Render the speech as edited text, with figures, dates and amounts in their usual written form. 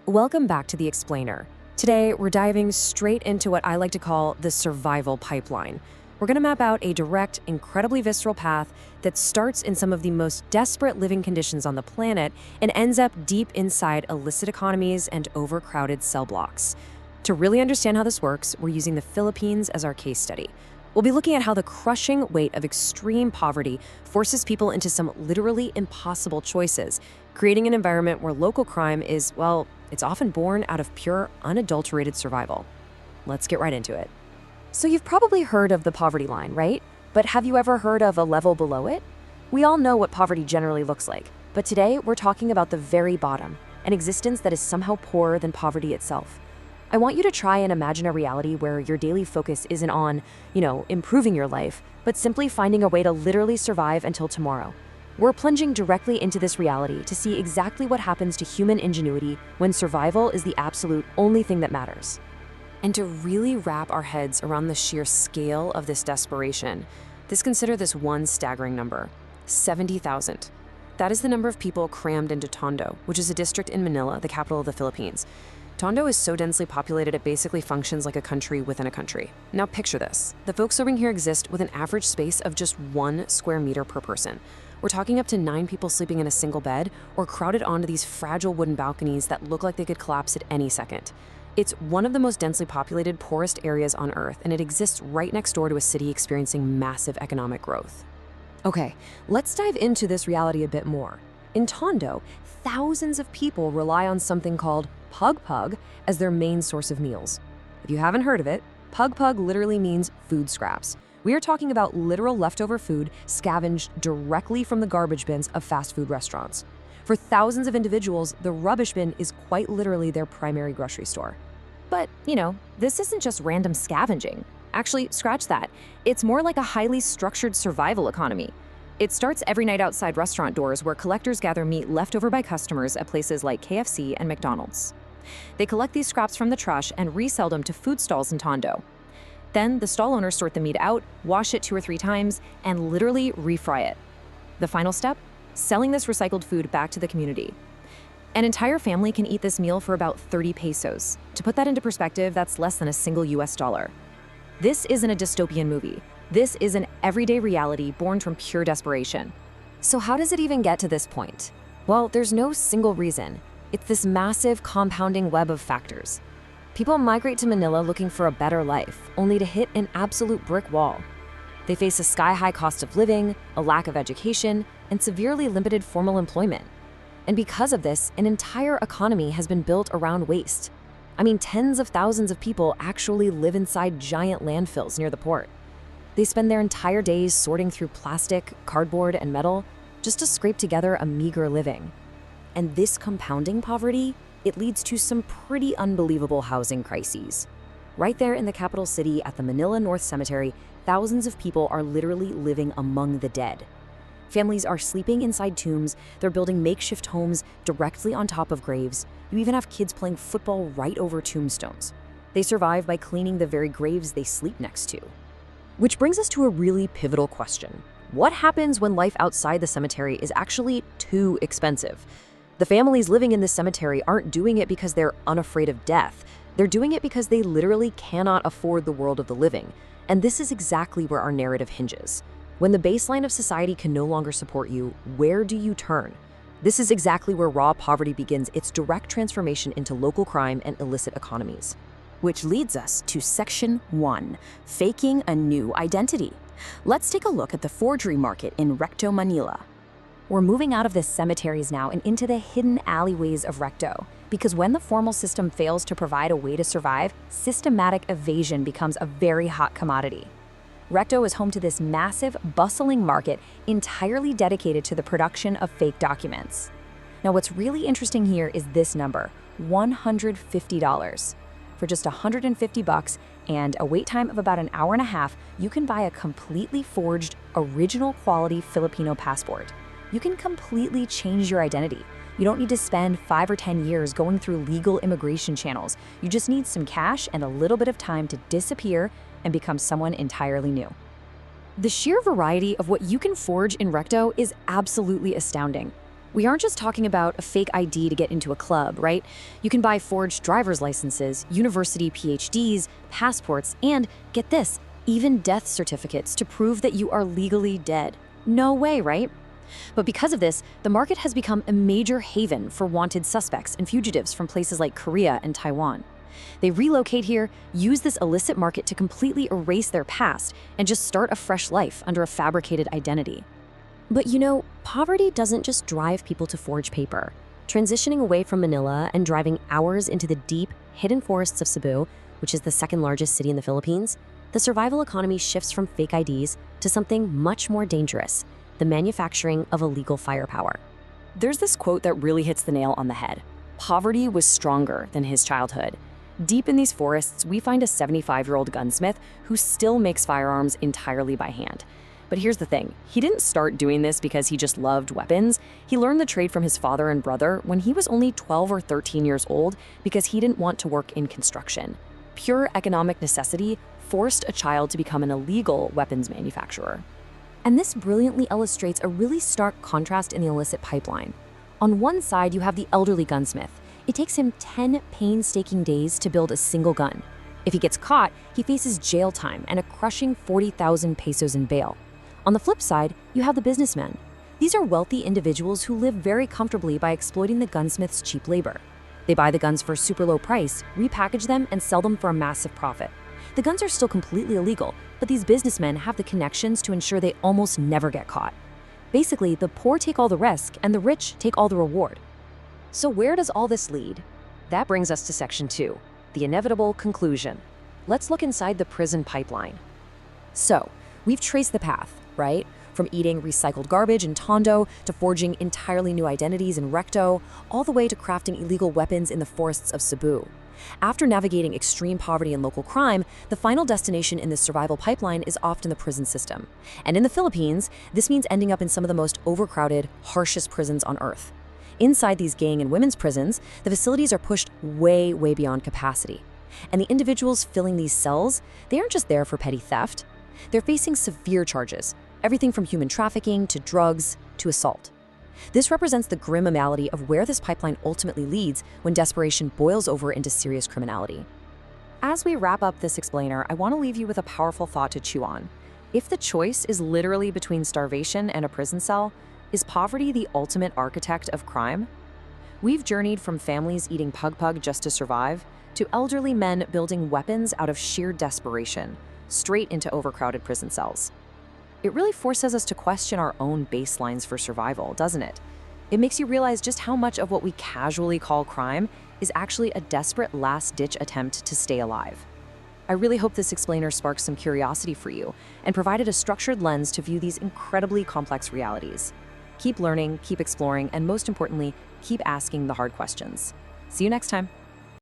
Welcome back to The Explainer. Today, we're diving straight into what I like to call the survival pipeline. We're going to map out a direct, incredibly visceral path that starts in some of the most desperate living conditions on the planet and ends up deep inside illicit economies and overcrowded cell blocks. To really understand how this works, we're using the Philippines as our case study. We'll be looking at how the crushing weight of extreme poverty forces people into some literally impossible choices, creating an environment where local crime is, well, it's often born out of pure, unadulterated survival. Let's get right into it. So you've probably heard of the poverty line, right? But have you ever heard of a level below it? We all know what poverty generally looks like, but today we're talking about the very bottom, an existence that is somehow poorer than poverty itself. I want you to try and imagine a reality where your daily focus isn't on, improving your life, but simply finding a way to literally survive until tomorrow. We're plunging directly into this reality to see exactly what happens to human ingenuity when survival is the absolute only thing that matters. And to really wrap our heads around the sheer scale of this desperation, consider this one staggering number: 70,000. That is the number of people crammed into Tondo, which is a district in Manila, the capital of the Philippines. Tondo is so densely populated it basically functions like a country within a country. Now picture this. The folks living here exist with an average space of just 1 square meter per person. We're talking up to 9 people sleeping in a single bed or crowded onto these fragile wooden balconies that look like they could collapse at any second. It's one of the most densely populated, poorest areas on Earth, and it exists right next door to a city experiencing massive economic growth. Okay, let's dive into this reality a bit more. In Tondo, thousands of people rely on something called Pagpag as their main source of meals. If you haven't heard of it, Pagpag literally means food scraps. We are talking about literal leftover food scavenged directly from the garbage bins of fast food restaurants. For thousands of individuals, the rubbish bin is quite literally their primary grocery store. But, this isn't just random scavenging. Actually, scratch that. It's more like a highly structured survival economy. It starts every night outside restaurant doors where collectors gather meat left over by customers at places like KFC and McDonald's. They collect these scraps from the trash and resell them to food stalls in Tondo. Then the stall owners sort the meat out, wash it 2 or 3 times, and literally refry it. The final step? Selling this recycled food back to the community. An entire family can eat this meal for about 30 pesos. To put that into perspective, that's less than a single US dollar. This isn't a dystopian movie. This is an everyday reality born from pure desperation. So how does it even get to this point? Well, there's no single reason. It's this massive compounding web of factors. People migrate to Manila looking for a better life, only to hit an absolute brick wall. They face a sky-high cost of living, a lack of education, and severely limited formal employment. And because of this, an entire economy has been built around waste. Tens of thousands of people actually live inside giant landfills near the port. They spend their entire days sorting through plastic, cardboard, and metal just to scrape together a meager living. And this compounding poverty, it leads to some pretty unbelievable housing crises. Right there in the capital city at the Manila North Cemetery, thousands of people are literally living among the dead. Families are sleeping inside tombs, they're building makeshift homes directly on top of graves. You even have kids playing football right over tombstones. They survive by cleaning the very graves they sleep next to. Which brings us to a really pivotal question. What happens when life outside the cemetery is actually too expensive? The families living in this cemetery aren't doing it because they're unafraid of death. They're doing it because they literally cannot afford the world of the living. And this is exactly where our narrative hinges. When the baseline of society can no longer support you, where do you turn? This is exactly where raw poverty begins its direct transformation into local crime and illicit economies. Which leads us to Section 1, Faking a New Identity. Let's take a look at the forgery market in Recto, Manila. We're moving out of the cemeteries now and into the hidden alleyways of Recto, because when the formal system fails to provide a way to survive, systematic evasion becomes a very hot commodity. Recto is home to this massive, bustling market entirely dedicated to the production of fake documents. Now, what's really interesting here is this number, $150. For just $150 and a wait time of about an hour and a half, you can buy a completely forged, original quality Filipino passport. You can completely change your identity. You don't need to spend 5 or 10 years going through legal immigration channels. You just need some cash and a little bit of time to disappear and become someone entirely new. The sheer variety of what you can forge in Recto is absolutely astounding. We aren't just talking about a fake ID to get into a club, right? You can buy forged driver's licenses, university PhDs, passports, and, get this, even death certificates to prove that you are legally dead. No way, right? But because of this, the market has become a major haven for wanted suspects and fugitives from places like Korea and Taiwan. They relocate here, use this illicit market to completely erase their past, and just start a fresh life under a fabricated identity. But you know, poverty doesn't just drive people to forge paper. Transitioning away from Manila and driving hours into the deep, hidden forests of Cebu, which is the second largest city in the Philippines, the survival economy shifts from fake IDs to something much more dangerous: the manufacturing of illegal firepower. There's this quote that really hits the nail on the head. Poverty was stronger than his childhood. Deep in these forests, we find a 75-year-old gunsmith who still makes firearms entirely by hand. But here's the thing, he didn't start doing this because he just loved weapons. He learned the trade from his father and brother when he was only 12 or 13 years old because he didn't want to work in construction. Pure economic necessity forced a child to become an illegal weapons manufacturer. And this brilliantly illustrates a really stark contrast in the illicit pipeline. On one side, you have the elderly gunsmith. It takes him 10 painstaking days to build a single gun. If he gets caught, he faces jail time and a crushing 40,000 pesos in bail. On the flip side, you have the businessmen. These are wealthy individuals who live very comfortably by exploiting the gunsmith's cheap labor. They buy the guns for a super low price, repackage them, and sell them for a massive profit. The guns are still completely illegal, but these businessmen have the connections to ensure they almost never get caught. Basically, the poor take all the risk and the rich take all the reward. So where does all this lead? That brings us to Section 2, the inevitable conclusion. Let's look inside the prison pipeline. So, we've traced the path, right? From eating recycled garbage in Tondo to forging entirely new identities in Recto, all the way to crafting illegal weapons in the forests of Cebu. After navigating extreme poverty and local crime, the final destination in this survival pipeline is often the prison system. And in the Philippines, this means ending up in some of the most overcrowded, harshest prisons on earth. Inside these gang and women's prisons, the facilities are pushed way beyond capacity. And the individuals filling these cells, they aren't just there for petty theft. They're facing severe charges, everything from human trafficking to drugs to assault. This represents the grim reality of where this pipeline ultimately leads when desperation boils over into serious criminality. As we wrap up this explainer, I want to leave you with a powerful thought to chew on. If the choice is literally between starvation and a prison cell, is poverty the ultimate architect of crime? We've journeyed from families eating Pagpag just to survive, to elderly men building weapons out of sheer desperation, straight into overcrowded prison cells. It really forces us to question our own baselines for survival, doesn't it? It makes you realize just how much of what we casually call crime is actually a desperate last-ditch attempt to stay alive. I really hope this explainer sparked some curiosity for you and provided a structured lens to view these incredibly complex realities. Keep learning, keep exploring, and most importantly, keep asking the hard questions. See you next time.